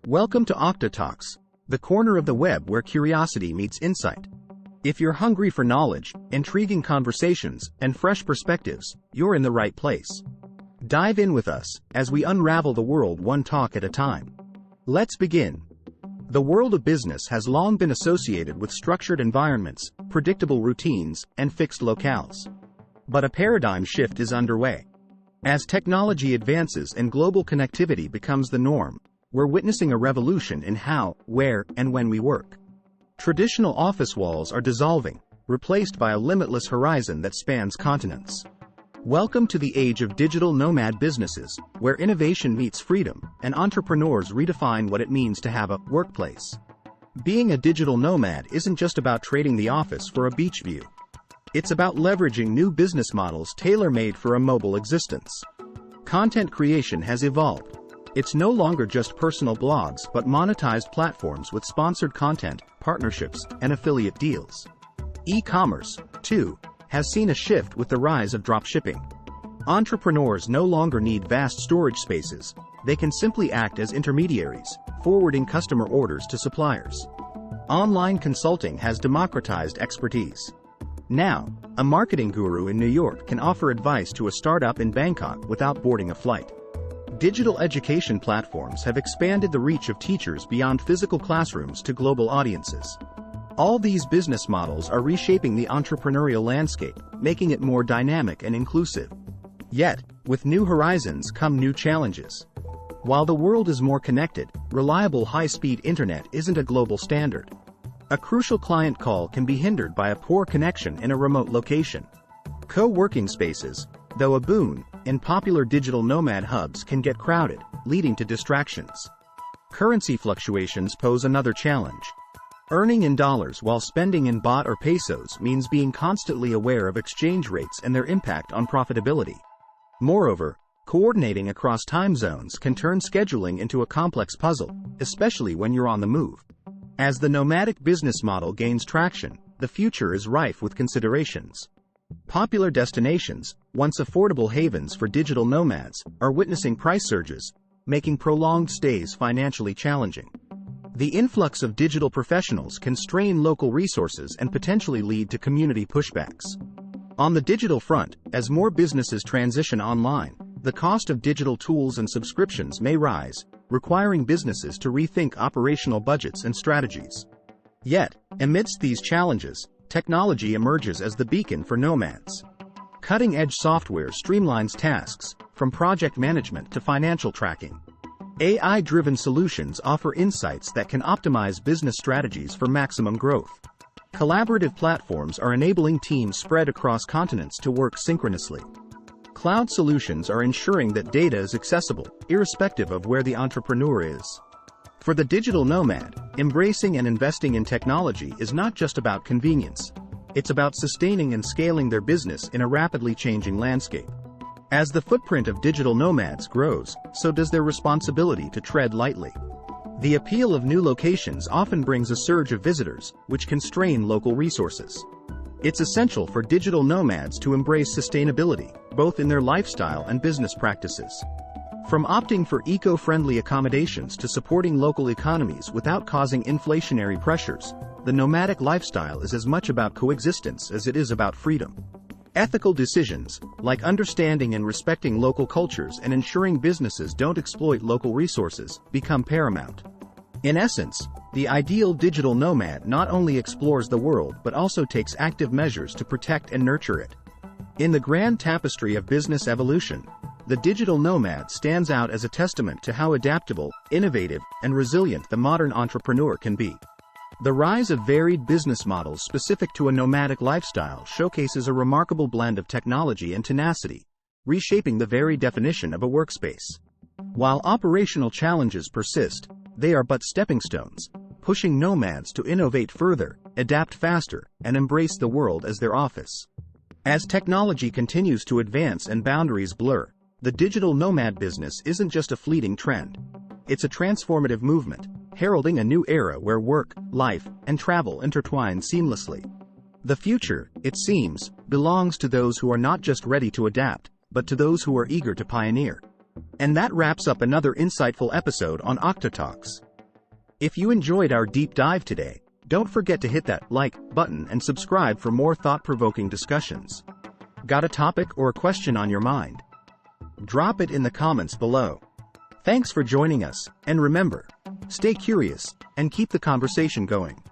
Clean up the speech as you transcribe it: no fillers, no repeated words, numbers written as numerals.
Welcome to Okta Talks, the corner of the web where curiosity meets insight. If you're hungry for knowledge, intriguing conversations, and fresh perspectives, you're in the right place. Dive in with us as we unravel the world one talk at a time. Let's begin. The world of business has long been associated with structured environments, predictable routines, and fixed locales. But a paradigm shift is underway. As technology advances and global connectivity becomes the norm, we're witnessing a revolution in how, where, and when we work. Traditional office walls are dissolving, replaced by a limitless horizon that spans continents. Welcome to the age of digital nomad businesses, where innovation meets freedom, and entrepreneurs redefine what it means to have a workplace. Being a digital nomad isn't just about trading the office for a beach view. It's about leveraging new business models tailor-made for a mobile existence. Content creation has evolved. It's no longer just personal blogs but monetized platforms with sponsored content, partnerships, and affiliate deals. E-commerce, too, has seen a shift with the rise of dropshipping. Entrepreneurs no longer need vast storage spaces. They can simply act as intermediaries, forwarding customer orders to suppliers. Online consulting has democratized expertise. Now, a marketing guru in New York can offer advice to a startup in Bangkok without boarding a flight. Digital education platforms have expanded the reach of teachers beyond physical classrooms to global audiences. All these business models are reshaping the entrepreneurial landscape, making it more dynamic and inclusive. Yet, with new horizons come new challenges. While the world is more connected, reliable high-speed internet isn't a global standard. A crucial client call can be hindered by a poor connection in a remote location. Co-working spaces, though a boon, in popular digital nomad hubs can get crowded, leading to distractions. Currency fluctuations pose another challenge. Earning in dollars while spending in baht or pesos means being constantly aware of exchange rates and their impact on profitability. Moreover, coordinating across time zones can turn scheduling into a complex puzzle, especially when you're on the move. As the nomadic business model gains traction, the future is rife with considerations. Popular destinations, once affordable havens for digital nomads, are witnessing price surges, making prolonged stays financially challenging. The influx of digital professionals can strain local resources and potentially lead to community pushbacks. On the digital front, as more businesses transition online, the cost of digital tools and subscriptions may rise, requiring businesses to rethink operational budgets and strategies. Yet, amidst these challenges, technology emerges as the beacon for nomads. Cutting-edge software streamlines tasks, from project management to financial tracking. AI-driven solutions offer insights that can optimize business strategies for maximum growth. Collaborative platforms are enabling teams spread across continents to work synchronously. Cloud solutions are ensuring that data is accessible, irrespective of where the entrepreneur is. For the digital nomad, embracing and investing in technology is not just about convenience. It's about sustaining and scaling their business in a rapidly changing landscape. As the footprint of digital nomads grows, so does their responsibility to tread lightly. The appeal of new locations often brings a surge of visitors, which can strain local resources. It's essential for digital nomads to embrace sustainability, both in their lifestyle and business practices. From opting for eco-friendly accommodations to supporting local economies without causing inflationary pressures, the nomadic lifestyle is as much about coexistence as it is about freedom. Ethical decisions, like understanding and respecting local cultures and ensuring businesses don't exploit local resources, become paramount. In essence, the ideal digital nomad not only explores the world but also takes active measures to protect and nurture it. In the grand tapestry of business evolution, the digital nomad stands out as a testament to how adaptable, innovative, and resilient the modern entrepreneur can be. The rise of varied business models specific to a nomadic lifestyle showcases a remarkable blend of technology and tenacity, reshaping the very definition of a workspace. While operational challenges persist, they are but stepping stones, pushing nomads to innovate further, adapt faster, and embrace the world as their office. As technology continues to advance and boundaries blur, the digital nomad business isn't just a fleeting trend. It's a transformative movement, heralding a new era where work, life, and travel intertwine seamlessly. The future, it seems, belongs to those who are not just ready to adapt, but to those who are eager to pioneer. And that wraps up another insightful episode on Okta Talks. If you enjoyed our deep dive today, don't forget to hit that like button and subscribe for more thought-provoking discussions. Got a topic or a question on your mind? Drop it in the comments below. Thanks for joining us, and remember, stay curious and keep the conversation going.